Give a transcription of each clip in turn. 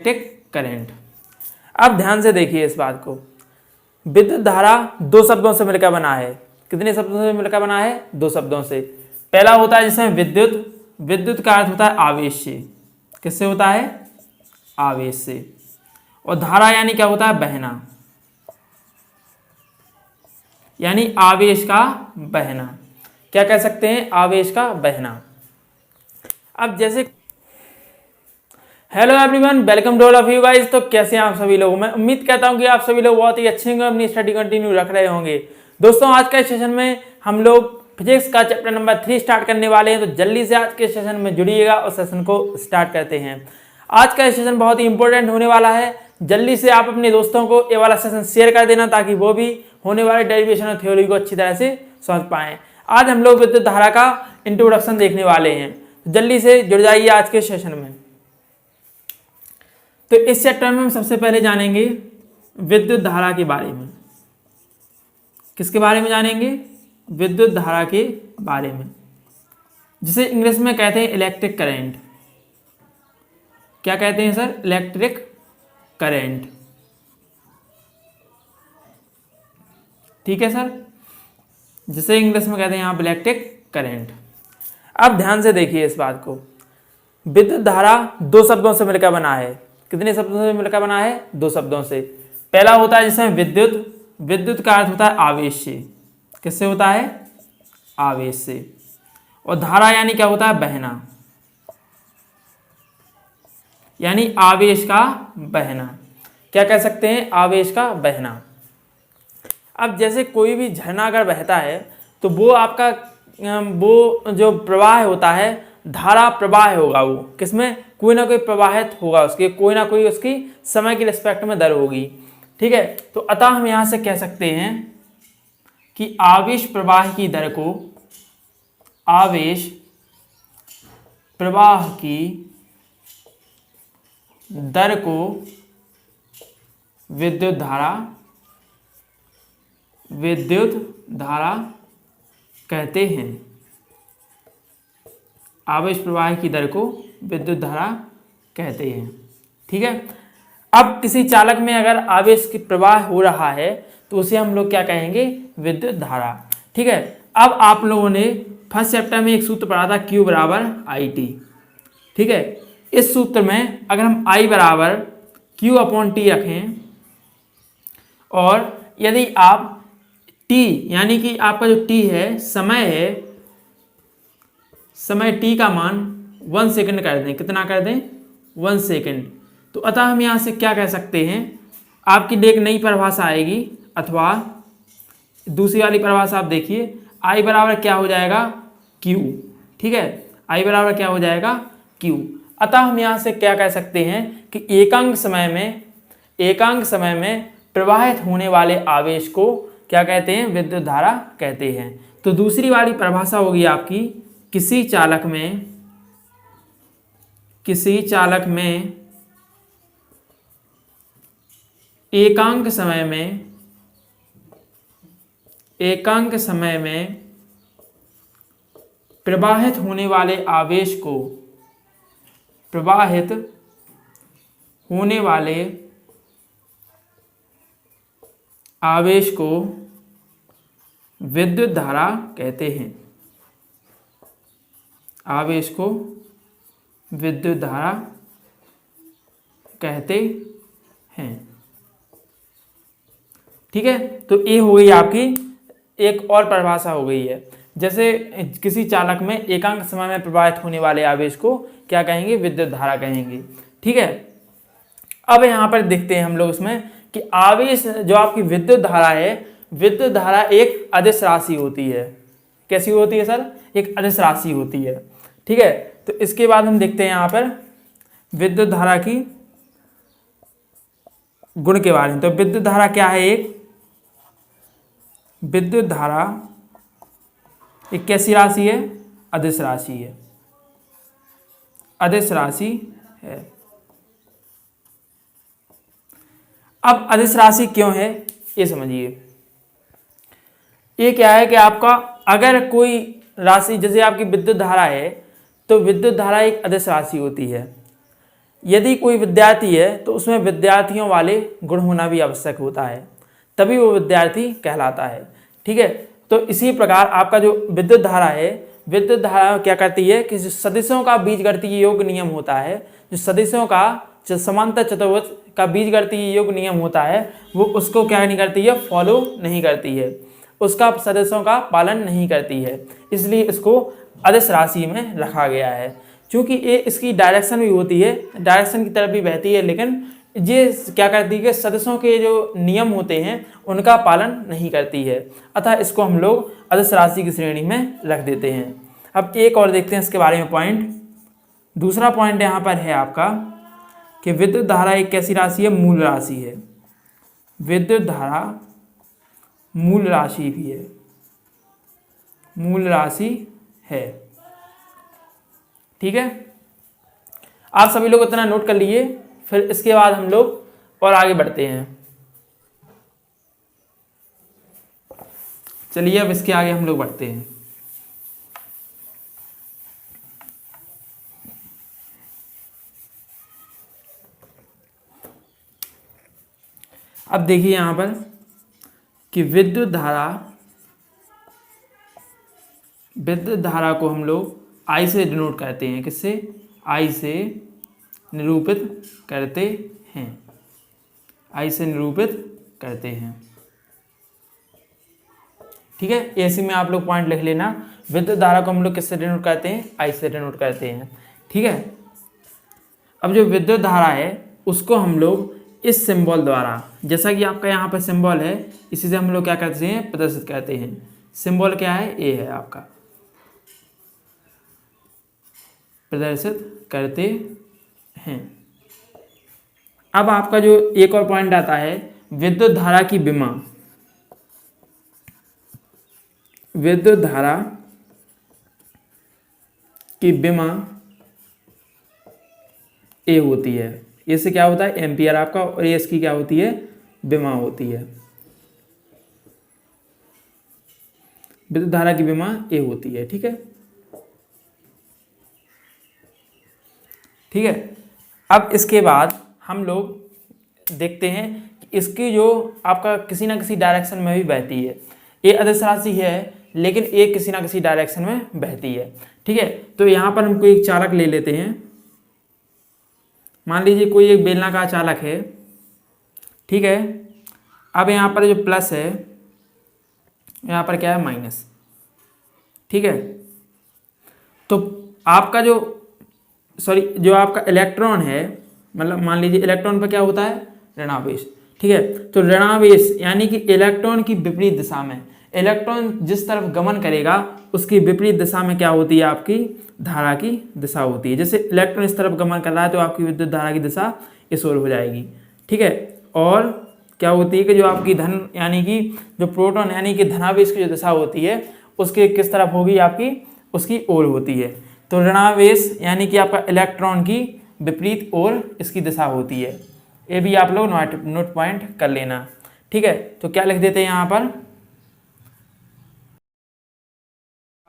Electric current. अब ध्यान से देखिए इस बात को, विद्युत धारा दो शब्दों से मिलकर बना है। कितने शब्दों से मिलकर बना है? दो शब्दों से। पहला होता है जिसमें विद्युत, विद्युत का अर्थ होता है आवेश से। किससे होता है? आवेश से। और धारा यानी क्या होता है? बहना, यानी आवेश का बहना। क्या कह सकते हैं? आवेश का बहना। अब जैसे hello everyone, welcome to all of you guys. तो कैसे हैं आप सभी लोग? मैं उम्मीद करता हूं कि आप सभी लोग बहुत ही अच्छे होंगे, अपनी स्टडी कंटिन्यू रख रहे होंगे। दोस्तों आज का सेशन में हम लोग फिजिक्स का चैप्टर नंबर 3 स्टार्ट करने वाले हैं, तो जल्दी से आज के सेशन में जुड़िएगा और सेशन को स्टार्ट करते हैं। आज का सेशन बहुत ही इंपॉर्टेंट होने वाला है। जल्दी से आप अपने दोस्तों को ये वाला सेशन शेयर कर देना ताकि वो भी होने वाले डेरिवेशन और थ्योरी को अच्छी तरह से समझ पाएं। आज हम लोग विद्युत धारा का इंट्रोडक्शन देखने वाले हैं, जल्दी से जुड़ जाइए आज के सेशन में। तो इस चैप्टर में हम सबसे पहले जानेंगे विद्युत धारा के बारे में। किसके बारे में जानेंगे? विद्युत धारा के बारे में, जिसे इंग्लिश में कहते हैं इलेक्ट्रिक करंट। क्या कहते हैं सर? Electric current. ठीक है सर, जिसे इंग्लिश में कहते हैं यहाँ इलेक्ट्रिक करंट। अब ध्यान से देखिए इस बात को, विद्युत धारा दो शब्दों से मिलकर बना है। कितने शब्दों से मिलकर बना है? दो शब्दों से। पहला होता है जिसमें विद्युत, विद्युत का अर्थ होता है आवेश से। किससे होता है? आवेश से। और धारा यानी क्या होता है? बहना, यानी आवेश का बहना। क्या कह सकते हैं? आवेश का बहना। अब जैसे कोई भी झरना अगर बहता है तो वो आपका वो जो प्रवाह होता है, धारा प्रवाह होगा, वो किसमें? कोई ना कोई प्रवाहित होगा, उसके कोई ना कोई उसकी समय के रिस्पेक्ट में दर होगी। ठीक है, तो अतः हम यहां से कह सकते हैं कि आवेश प्रवाह की दर को, आवेश प्रवाह की दर को विद्युत धारा, विद्युत धारा कहते हैं। आवेश प्रवाह की दर को विद्युत धारा कहते हैं। ठीक है, अब किसी चालक में अगर आवेश की प्रवाह हो रहा है तो उसे हम लोग क्या कहेंगे? विद्युत धारा। ठीक है, अब आप लोगों ने फर्स्ट चैप्टर में एक सूत्र पढ़ा था, Q बराबर IT। ठीक है, इस सूत्र में अगर हम I बराबर Q/T रखें और यदि आप T यानी कि आपका जो T है, समय है, समय T का मान 1 सेकंड कर दें। कितना कर दें? 1 सेकंड। तो अतः हम यहाँ से क्या कह सकते हैं? आपकी एक नई परिभाषा आएगी, अथवा दूसरी वाली परिभाषा आप देखिए, I बराबर क्या हो जाएगा? Q। ठीक है, I बराबर क्या हो जाएगा? Q। अतः हम यहाँ से क्या कह सकते हैं कि एकांक समय में प्रवाहित होने वाले आवेश को क्या कहते हैं? विद्युत धारा कहते हैं। तो दूसरी वाली परिभाषा होगी आपकी, किसी चालक में एकांक समय में प्रवाहित होने वाले आवेश को, प्रवाहित होने वाले आवेश को विद्युत धारा कहते हैं। आवेश को विद्युत धारा कहते हैं। ठीक है, तो ये हो गई आपकी एक और परिभाषा हो गई है। जैसे किसी चालक में एकांक समय में प्रवाहित होने वाले आवेश को क्या कहेंगे? विद्युत धारा कहेंगे। ठीक है, अब यहाँ पर देखते हैं हम लोग इसमें कि आवेश जो आपकी विद्युत धारा है, विद्युत धारा एक अदिश राशि होती है। कैसी होती है सर? एक अदिश राशि होती है। ठीक है, तो इसके बाद हम देखते हैं यहाँ पर विद्युत धारा की गुण के बारे में। तो विद्युत धारा क्या है? एक विद्युत धारा एक कैसी राशि है? अदिश राशि है, अदिश राशि है। अब अदिश राशि क्यों है ये समझिए। ये क्या है कि आपका अगर कोई राशि, जैसे आपकी विद्युत धारा है, तो विद्युत धारा एक अदिश राशि होती है। यदि कोई विद्यार्थी है तो उसमें विद्यार्थियों वाले गुण होना भी आवश्यक होता है, तभी वो विद्यार्थी कहलाता है। ठीक है, तो इसी प्रकार आपका जो विद्युत धारा है, विद्युत धारा क्या करती है कि जो सदिशों का बीजगणितीय योग नियम होता है, जो सदिशों का जो समांतर चतुर्भुज का बीजगणितीय योग नियम होता है, वो उसको क्या नहीं करती है, फॉलो नहीं करती है, उसका सदिशों का पालन नहीं करती है, इसलिए इसको अदिश राशि में रखा गया है। क्योंकि ये इसकी डायरेक्शन भी होती है, डायरेक्शन की तरफ भी बहती है, लेकिन ये क्या करती है कि सदिशों के जो नियम होते हैं उनका पालन नहीं करती है, अतः इसको हम लोग अदिश राशि की श्रेणी में रख देते हैं। अब एक और देखते हैं इसके बारे में पॉइंट। दूसरा पॉइंट यहाँ पर है आपका कि विद्युत धारा एक कैसी राशि है, मूल राशि है। विद्युत धारा मूल राशि भी है, मूल राशि है। ठीक है, आप सभी लोग इतना नोट कर लिए, फिर इसके बाद हम लोग और आगे बढ़ते हैं। चलिए अब इसके आगे हम लोग बढ़ते हैं। अब देखिए यहां पर कि विद्युत धारा को हम लोग आई से डिनोट करते हैं। किससे? आई से निरूपित करते हैं, आई से निरूपित करते हैं। ठीक है, ऐसे में आप लोग पॉइंट लिख लेना। विद्युत धारा को हम लोग किससे डिनोट करते हैं? आई से डिनोट करते हैं। ठीक है, अब जो विद्युत धारा है उसको हम लोग इस सिंबल द्वारा, जैसा कि आपका यहाँ पर सिंबल है, इसी से हम लोग क्या करते हैं, प्रदर्शित करते हैं। सिंबल क्या है? ए है आपका, प्रदर्शित करते हैं। अब आपका जो एक और पॉइंट आता है, विद्युत धारा की विमा। विद्युत धारा की विमा ए होती है। ए से क्या होता है? एम्पियर आपका, और ए इसकी क्या होती है? विमा होती है। विद्युत धारा की विमा ए होती है। ठीक है, ठीक है। अब इसके बाद हम लोग देखते हैं कि इसकी जो आपका किसी ना किसी डायरेक्शन में भी बहती है। ये अदिश राशि है, लेकिन ये किसी ना किसी डायरेक्शन में बहती है। ठीक है, तो यहाँ पर हम कोई एक चालक ले लेते हैं। मान लीजिए कोई एक बेलनाकार चालक है। ठीक है, अब यहाँ पर जो प्लस है, यहाँ पर क्या है? माइनस। ठीक है, तो आपका जो आपका इलेक्ट्रॉन है, मतलब मान लीजिए इलेक्ट्रॉन पर क्या होता है? ऋणावेश। ठीक है, तो ऋणावेश यानी कि इलेक्ट्रॉन की विपरीत दिशा में, इलेक्ट्रॉन जिस तरफ गमन करेगा उसकी विपरीत दिशा में क्या होती है? आपकी धारा की दिशा होती है। जैसे इलेक्ट्रॉन इस तरफ गमन कर रहा है तो आपकी विद्युत धारा की दिशा इस ओर हो जाएगी। ठीक है, और क्या होती है कि जो आपकी धन यानी कि जो प्रोटॉन यानी कि धनावेश की जो दिशा होती है उसके किस तरफ होगी? आपकी उसकी ओर होती है। तो ऋणावेश यानी कि आपका इलेक्ट्रॉन की विपरीत ओर इसकी दिशा होती है। ये भी आप लोग नोट पॉइंट कर लेना। ठीक है, तो क्या लिख देते हैं यहाँ पर?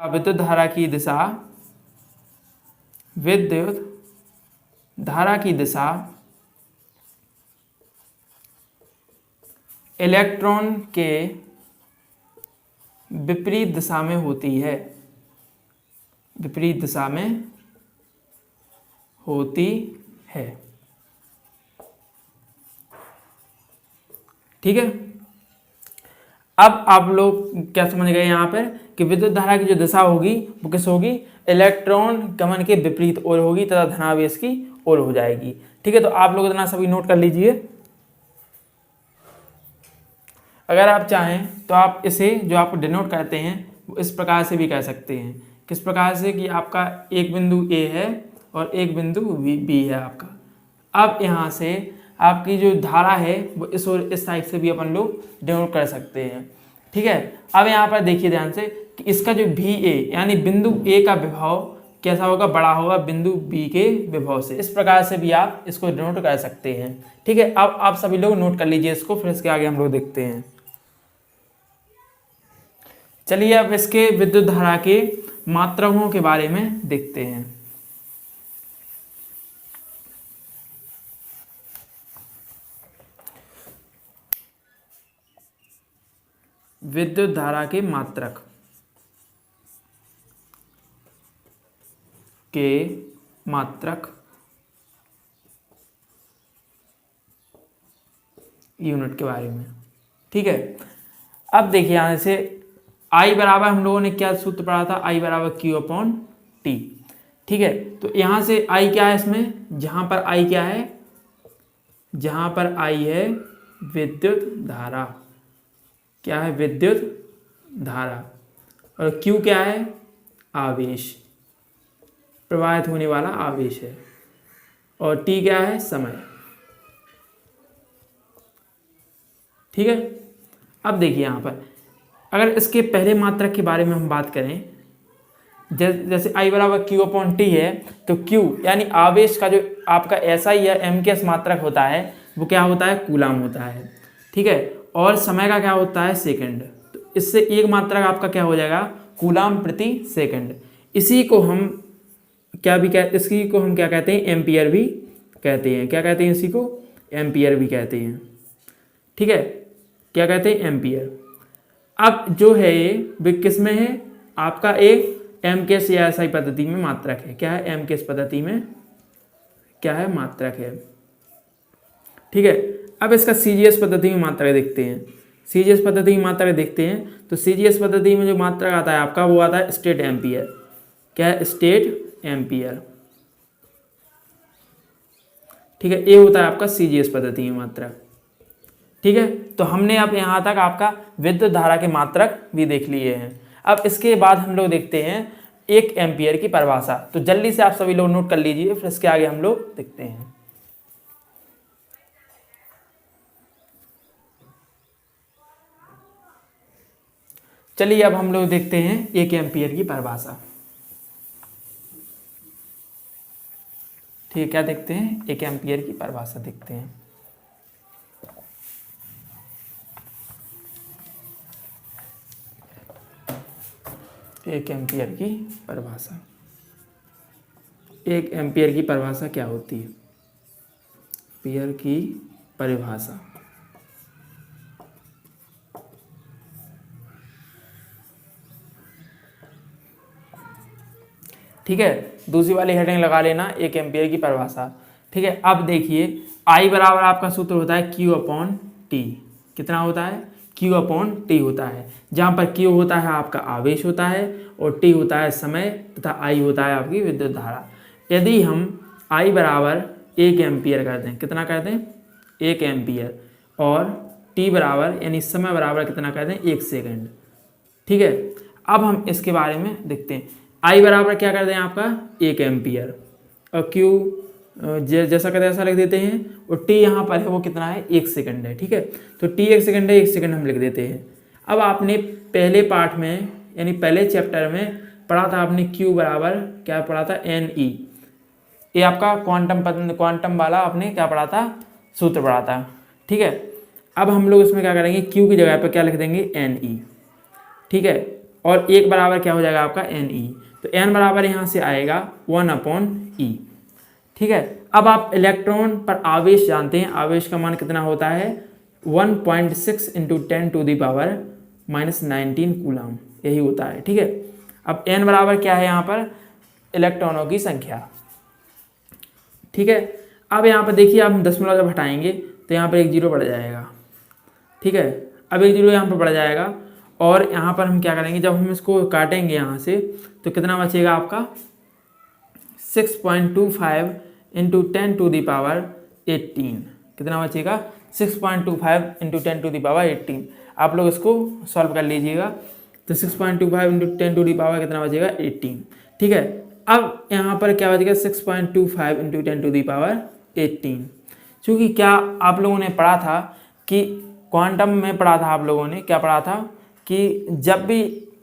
विद्युत धारा की दिशा, विद्युत धारा की दिशा इलेक्ट्रॉन के विपरीत दिशा में होती है, विपरीत दिशा में होती है। ठीक है, अब आप लोग क्या समझ गए यहाँ पर कि विद्युत धारा की जो दिशा होगी वो किस होगी? इलेक्ट्रॉन गमन के विपरीत ओर होगी तथा धनावेश की ओर हो जाएगी। ठीक है, तो आप लोग इतना सभी नोट कर लीजिए। अगर आप चाहें तो आप इसे जो आप डिनोट करते हैं वो इस प्रकार से भी कह सकते हैं। किस प्रकार से? कि आपका एक बिंदु ए है और एक बिंदु बी है आपका। अब यहाँ से आपकी जो धारा है वो इस और इस साइड से भी अपन लोग डिनोट कर सकते हैं। ठीक है, अब यहाँ पर देखिए ध्यान से कि इसका जो भी ए यानी बिंदु ए का विभव कैसा होगा? बड़ा होगा बिंदु बी के विभव से। इस प्रकार से भी आप इसको डिनोट कर सकते हैं। ठीक है, अब आप सभी लोग नोट कर लीजिए इसको, फिर इसके आगे हम लोग देखते हैं। चलिए अब इसके विद्युत धारा के मात्रकों के बारे में देखते हैं। विद्युत धारा के मात्रक यूनिट के बारे में। ठीक है, अब देखिए यहाँ से I बराबर हम लोगों ने क्या सूत्र पढ़ा था, I बराबर Q/T। ठीक है, तो यहाँ से I क्या है इसमें, जहाँ पर I क्या है, जहाँ पर I है विद्युत धारा, क्या है, विद्युत धारा, और Q क्या है, आवेश, प्रवाहित होने वाला आवेश है, और T क्या है, समय। ठीक है, अब देखिए यहाँ पर अगर इसके पहले मात्रक के बारे में हम बात करें, जैसे I बराबर Q/T है, तो Q यानी आवेश का जो आपका SI या M मात्रक होता है वो क्या होता है, कूलाम होता है। ठीक है, और समय का क्या होता है, सेकंड। तो इससे एक मात्रक आपका क्या हो जाएगा, कूलाम प्रति सेकंड। इसी को हम क्या कहते हैं, एम्पियर भी कहते हैं। क्या कहते हैं, इसी को एम्पियर भी कहते हैं। ठीक है, क्या कहते हैं, एम्पियर। अब जो है ये वे किस में है, आपका एक एमकेएस या एसआई पद्धति में मात्रक है। क्या है, एमकेएस पद्धति में क्या है, मात्रक है। ठीक है, अब इसका सीजीएस पद्धति में मात्रक देखते हैं। सीजीएस पद्धति में मात्रक देखते हैं तो सीजीएस पद्धति में जो मात्रक आता है आपका वो आता है स्टेट एम्पियर। क्या है, स्टेट एम्पियर। ठीक है, ये होता है आपका सीजीएस पद्धति में मात्रक। ठीक है, तो हमने अब यहाँ तक आपका विद्युत धारा के मात्रक भी देख लिए हैं। अब इसके बाद हम लोग देखते हैं एक एम्पियर की परिभाषा। तो जल्दी से आप सभी लोग नोट कर लीजिए, फिर इसके आगे हम लोग देखते हैं। चलिए अब हम लोग देखते हैं एक एम्पियर की परिभाषा। ठीक है, क्या देखते हैं, एक एम्पियर की परिभाषा देखते हैं। एक एम्पियर की परिभाषा, एक एम्पियर की परिभाषा क्या होती है, एम्पियर की परिभाषा। ठीक है, दूसरी वाली हेडिंग लगा लेना, एक एम्पियर की परिभाषा। ठीक है, अब देखिए I बराबर आपका सूत्र होता है Q/T। कितना होता है, Q/T होता है, जहाँ पर Q होता है आपका आवेश होता है और T होता है समय तथा I होता है आपकी विद्युत धारा। यदि हम I बराबर 1 एम्पियर कर दें, कितना कर दें, 1 एम्पियर, और T बराबर यानी समय बराबर कितना कर दें, 1 सेकंड। ठीक है, अब हम इसके बारे में देखते हैं। I बराबर क्या कर दें आपका 1 एम्पियर, और Q जैसा कहते हैं ऐसा लिख देते हैं, और T यहाँ पर है वो कितना है, 1 सेकंड है। ठीक है, तो T 1 सेकंड है, 1 सेकंड हम लिख देते हैं। अब आपने पहले पार्ट में यानी पहले चैप्टर में पढ़ा था आपने Q बराबर क्या पढ़ा था, NE। ये आपका क्वांटम वाला आपने क्या पढ़ा था, सूत्र पढ़ा था। ठीक है, अब हम लोग इसमें क्या करेंगे, Q की जगह पर क्या लिख देंगे, NE। ठीक है, और 1 बराबर क्या हो जाएगा आपका NE। तो N बराबर यहाँ से आएगा 1/E। ठीक है, अब आप इलेक्ट्रॉन पर आवेश जानते हैं, आवेश का मान कितना होता है, 1.6 × 10⁻⁻19 कूलाम, यही होता है। ठीक है, अब N बराबर क्या है यहाँ पर, इलेक्ट्रॉनों की संख्या। ठीक है, अब यहाँ पर देखिए आप दशमलव जब हटाएंगे तो यहाँ पर 1 0 बढ़ जाएगा। ठीक है, अब 1 0 यहाँ पर बढ़ जाएगा, और यहाँ पर हम क्या करेंगे, जब हम इसको काटेंगे यहाँ से तो कितना बचेगा आपका, 6.25 × 10⁻18। कितना बचेगा, 6.25 × 10⁻18। आप लोग इसको सॉल्व कर लीजिएगा, तो 6.25 × 10 कितना बचेगा, 18। ठीक है, अब यहाँ पर क्या बचेगा, 6.25 × 10⁻18। क्योंकि क्या आप लोगों ने पढ़ा था कि क्वांटम में पढ़ा था, आप लोगों ने क्या पढ़ा था कि जब भी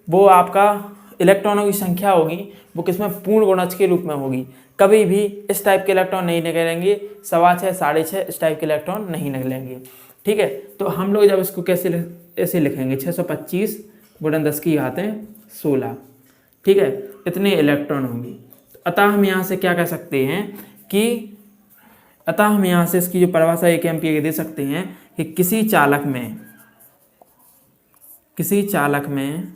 वो आपका इलेक्ट्रॉनों की संख्या होगी वो किसमें, पूर्ण गुणज के रूप में होगी। कभी भी इस टाइप के इलेक्ट्रॉन नहीं निकलेंगे, 6.25 6.5 इस टाइप के इलेक्ट्रॉन नहीं निकलेंगे। ठीक है, तो हम लोग जब इसको ऐसे लिखेंगे, 625 × 10⁻16। ठीक है, इतने इलेक्ट्रॉन होंगे। अतः हम यहाँ से क्या कह सकते हैं कि अतः हम यहाँ से इसकी जो परिभाषा 1 एम्पियर की दे सकते हैं कि किसी चालक में किसी चालक में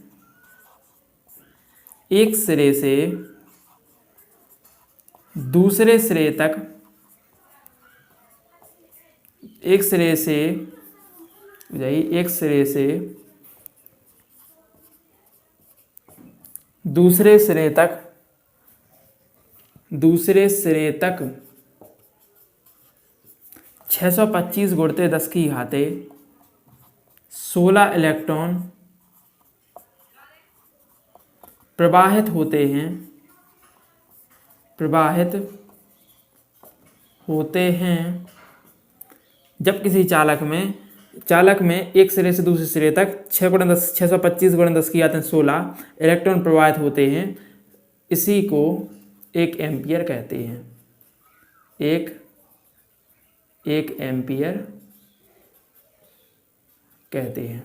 एक सिरे से दूसरे सिरे तक, एक सिरे से दूसरे सिरे तक 625 गुणित 10 की घाते 16 इलेक्ट्रॉन प्रवाहित होते हैं जब किसी चालक में एक सिरे से दूसरे सिरे तक 625 गुणित 10 की घात 16 इलेक्ट्रॉन प्रवाहित होते हैं। इसी को 1 एम्पियर कहते हैं। एक एम्पियर कहते हैं।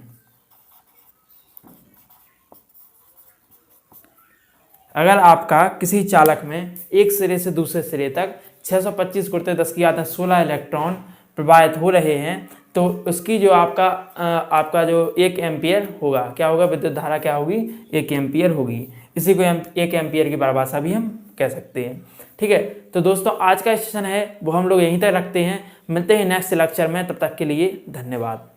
अगर आपका किसी चालक में एक सिरे से दूसरे सिरे तक 625 गुणित 10 की घात 16 इलेक्ट्रॉन प्रवाहित हो रहे हैं तो उसकी जो आपका जो 1 एम्पियर होगा, क्या होगा, विद्युत धारा क्या होगी, 1 एम्पियर होगी। इसी को 1 एम्पियर की परिभाषा भी हम कह सकते हैं। ठीक है, तो दोस्तों आज का सेशन है वो हम लोग यहीं तक रखते हैं। मिलते हैं नेक्स्ट लेक्चर में, तब तक के लिए धन्यवाद।